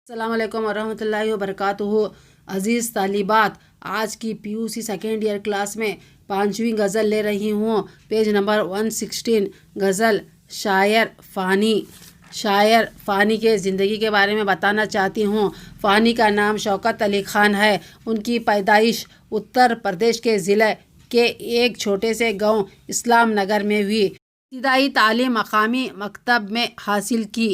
अस्सलाम वालेकुम वरहमतुल्लाहि वबरकातुहू। अज़ीज़ तालिबात, आज की PUC सेकेंड ईयर क्लास में 5वीं गज़ल ले रही हूँ। Page number 116। गज़ल शायर फ़ानी के ज़िंदगी के बारे में बताना चाहती हूँ। फ़ानी का नाम शौकत अली ख़ान है। उनकी पैदाइश उत्तर प्रदेश के ज़िले के एक छोटे से गांव इस्लाम नगर में हुई। इब्तिदाई तालीम मकामी मकतब में हासिल की,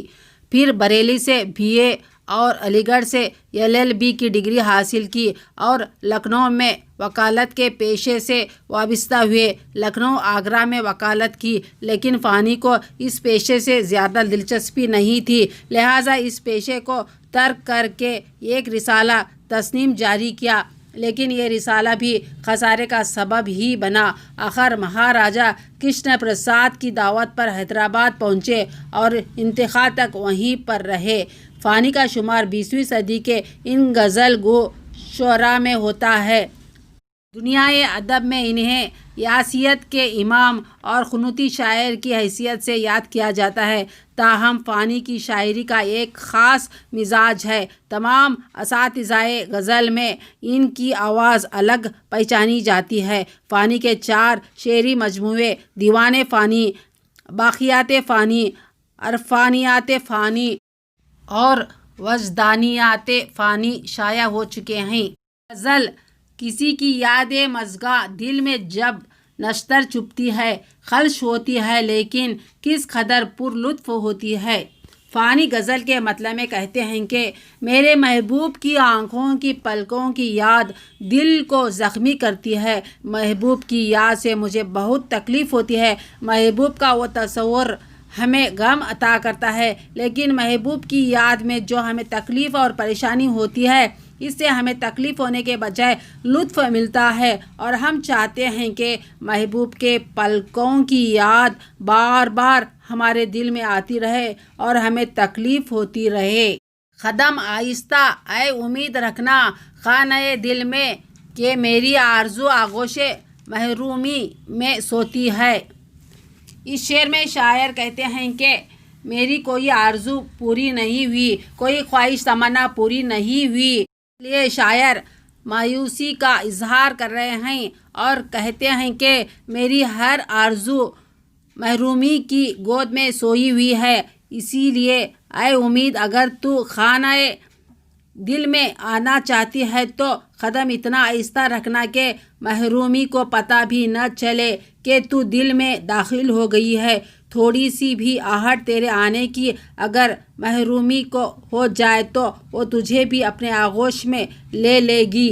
फिर बरेली से BA और अलीगढ़ से LLB की डिग्री हासिल की और लखनऊ में वकालत के पेशे से वाबस्ता हुए। लखनऊ आगरा में वकालत की, लेकिन फ़ानी को इस पेशे से ज़्यादा दिलचस्पी नहीं थी, लिहाजा इस पेशे को तर्क करके एक रिसाला तस्नीम जारी किया, लेकिन ये रिसाला भी खसारे का सबब ही बना। आखिर महाराजा कृष्ण प्रसाद की दावत पर हैदराबाद पहुँचे और इंतहा तक वहीं पर रहे। फ़ानी का शुमार 20वीं सदी के इन गज़ल गो शुअरा में होता है। दुनियाए अदब में इन्हें यासियत के इमाम और खुनूती शायर की हैसियत से याद किया जाता है। ताहम फ़ानी की शायरी का एक ख़ास मिजाज है। तमाम असातिज़ाए गज़ल में इनकी आवाज़ अलग पहचानी जाती है। फ़ानी के 4 शेरी मजमूए दीवान फ़ानी, बाक़ियात फ़ानी, अरफ़ानियात फ़ानी और वजदानियात फ़ानी शाया हो चुके हैं। गज़ल किसी की याद मज़गा दिल में जब नश्तर चुभती है, खल्श होती है, लेकिन किस कदर पुरलुत्फ़ होती है। फ़ानी गज़ल के मतलब में कहते हैं कि मेरे महबूब की आँखों की पलकों की याद दिल को ज़ख्मी करती है। महबूब की याद से मुझे बहुत तकलीफ़ होती है। महबूब का वो तस्वुर हमें गम अता करता है, लेकिन महबूब की याद में जो हमें तकलीफ़ और परेशानी होती है, इससे हमें तकलीफ़ होने के बजाय लुत्फ़ मिलता है, और हम चाहते हैं कि महबूब के पलकों की याद बार बार हमारे दिल में आती रहे और हमें तकलीफ़ होती रहे। कदम आहिस्ता ऐ उम्मीद रखना खाने दिल में कि मेरी आरज़ू आगोशे महरूमी में सोती है। इस शेर में शायर कहते हैं कि मेरी कोई आरज़ू पूरी नहीं हुई, कोई ख्वाहिश तमन्ना पूरी नहीं हुई, इसलिए शायर मायूसी का इजहार कर रहे हैं और कहते हैं कि मेरी हर आरज़ू महरूमी की गोद में सोई हुई है। इसीलिए ऐ उम्मीद, अगर तू खानाए दिल में आना चाहती है तो कदम इतना आहिस्ता रखना कि महरूमी को पता भी न चले कि तू दिल में दाखिल हो गई है। थोड़ी सी भी आहट तेरे आने की अगर महरूमी को हो जाए तो वो तुझे भी अपने आगोश में ले लेगी।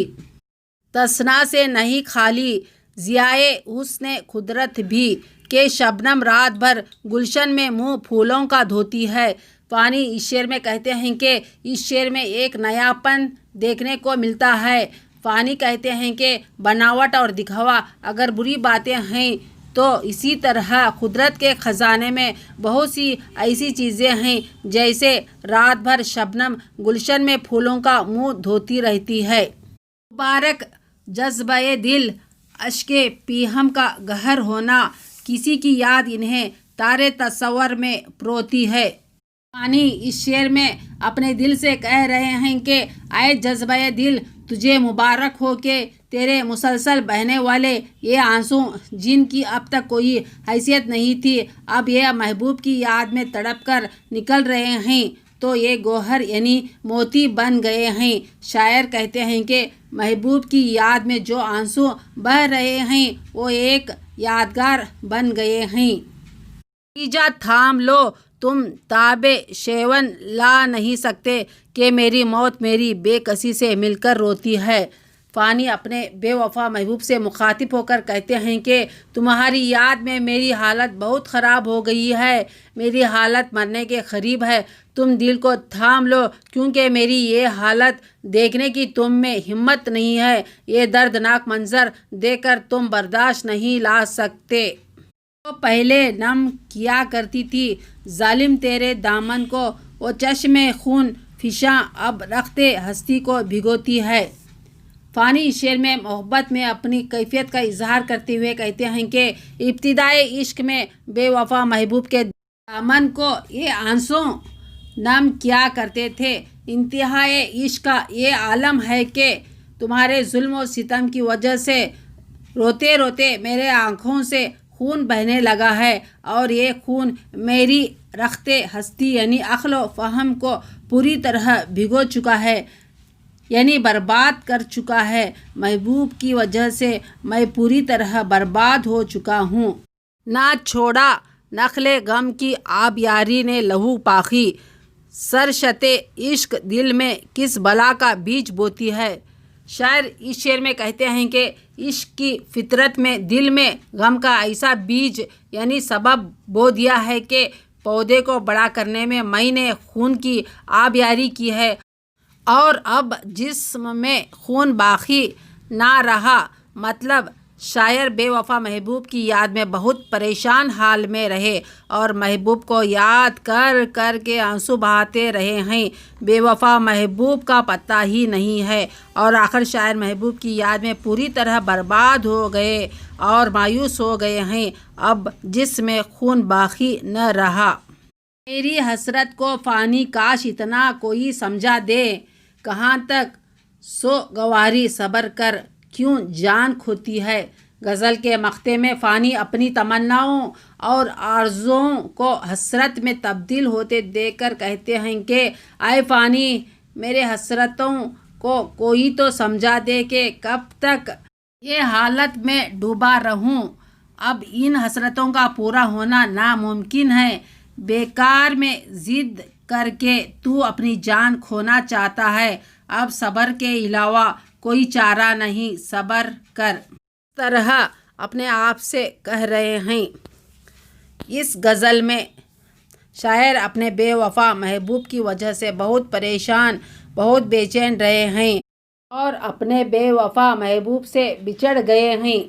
तसना से नहीं खाली ज़ियाए हुस्न कुदरत भी, कि शबनम रात भर गुलशन में मुँह फूलों का धोती है। फ़ानी इस शेर में कहते हैं कि इस शेर में एक नयापन देखने को मिलता है। फ़ानी कहते हैं कि बनावट और दिखावा अगर बुरी बातें हैं, तो इसी तरह कुदरत के ख़जाने में बहुत सी ऐसी चीज़ें हैं जैसे रात भर शबनम गुलशन में फूलों का मुँह धोती रहती है। मुबारक जज्बे दिल अश्के पीहम का गहर होना, किसी की याद इन्हें तारे तस्वर में परोती है। फ़ानी इस शेर में अपने दिल से कह रहे हैं कि आए जज्बे दिल, तुझे मुबारक हो कि तेरे मुसलसल बहने वाले ये आंसू जिनकी अब तक कोई हैसियत नहीं थी, अब ये महबूब की याद में तड़प कर निकल रहे हैं, तो ये गौहर यानी मोती बन गए हैं। शायर कहते हैं कि महबूब की याद में जो आंसू बह रहे हैं वो एक यादगार बन गए हैं। नतीजा थाम लो तुम ताबे शेवन ला नहीं सकते कि मेरी मौत मेरी बेकसी से मिलकर रोती है। फ़ानी अपने बेवफा महबूब से मुखातिब होकर कहते हैं कि तुम्हारी याद में मेरी हालत बहुत ख़राब हो गई है, मेरी हालत मरने के करीब है। तुम दिल को थाम लो, क्योंकि मेरी ये हालत देखने की तुम में हिम्मत नहीं है। ये दर्दनाक मंज़र देखकर तुम बर्दाश्त नहीं ला सकते। तो पहले नम किया करती थी जालिम तेरे दामन को, वो चश्मे खून फिशा अब रखते हस्ती को भिगोती है। फ़ानी इस शेर में मोहब्बत में अपनी कैफियत का इजहार करते हुए कहते हैं कि इब्तिदाए इश्क में बेवफा महबूब के दामन को ये आंसू नम किया करते थे, इंतहाई इश्क का ये आलम है कि तुम्हारे जुल्म और सितम की वजह से रोते रोते मेरे आँखों से खून बहने लगा है और ये खून मेरी रखते हस्ती यानी अक्ल व फ़हम को पूरी तरह भिगो चुका है, यानी बर्बाद कर चुका है। महबूब की वजह से मैं पूरी तरह बर्बाद हो चुका हूँ। ना छोड़ा नखले गम की आबियारी ने लहू पाखी, सरशते इश्क दिल में किस बला का बीज बोती है। शायर इस शेर में कहते हैं कि इश्क की फितरत में दिल में गम का ऐसा बीज यानी सबब बो दिया है कि पौधे को बड़ा करने में मैंने खून की आबियारी की है और अब जिस्म में खून बाकी ना रहा। मतलब शायर बेवफा महबूब की याद में बहुत परेशान हाल में रहे और महबूब को याद कर कर के आंसू बहाते रहे हैं। बेवफा महबूब का पता ही नहीं है और आखिर शायर महबूब की याद में पूरी तरह बर्बाद हो गए और मायूस हो गए हैं। अब जिसमें खून बाकी न रहा। मेरी हसरत को फ़ानी काश इतना कोई समझा दे, कहाँ तक सो गवारी सब्र कर क्यों जान खोती है। गज़ल के मक्ते में फ़ानी अपनी तमन्नाओं और आरज़ुओं को हसरत में तब्दील होते देखकर कहते हैं कि आए फ़ानी मेरे हसरतों को कोई तो समझा दे कि कब तक ये हालत में डूबा रहूं। अब इन हसरतों का पूरा होना नामुमकिन है। बेकार में ज़िद करके तू अपनी जान खोना चाहता है। अब सब्र के अलावा कोई चारा नहीं, सब्र कर। तरह अपने आप से कह रहे हैं। इस गज़ल में शायर अपने बेवफा महबूब की वजह से बहुत परेशान, बहुत बेचैन रहे हैं और अपने बेवफा महबूब से बिछड़ गए हैं।